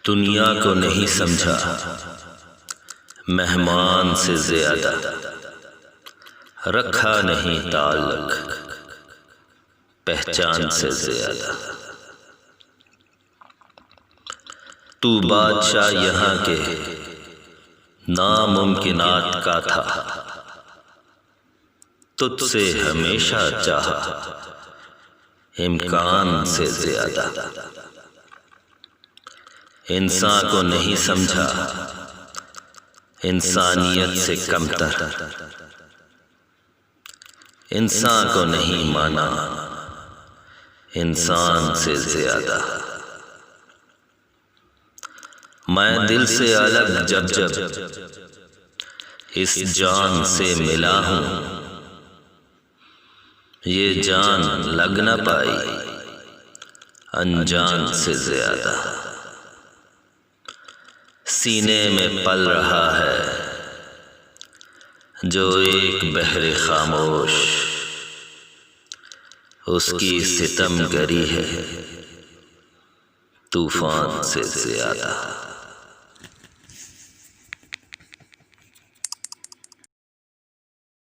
دنیا کو نہیں سمجھا مہمان سے زیادہ، رکھا نہیں تعلق پہچان سے زیادہ۔ تو بادشاہ یہاں کے ناممکنات کا تھا، تجھ سے ہمیشہ چاہا امکان سے زیادہ۔ انسان کو نہیں سمجھا انسانیت سے کمتر، انسان کو نہیں مانا انسان سے زیادہ۔ میں دل سے الگ جب اس جان سے ملا ہوں، یہ جان لگ نہ پائی انجان سے زیادہ۔ سینے میں پل رہا ہے جو ایک بحر خاموش، اس کی ستم گری ہے طوفان سے زیادہ۔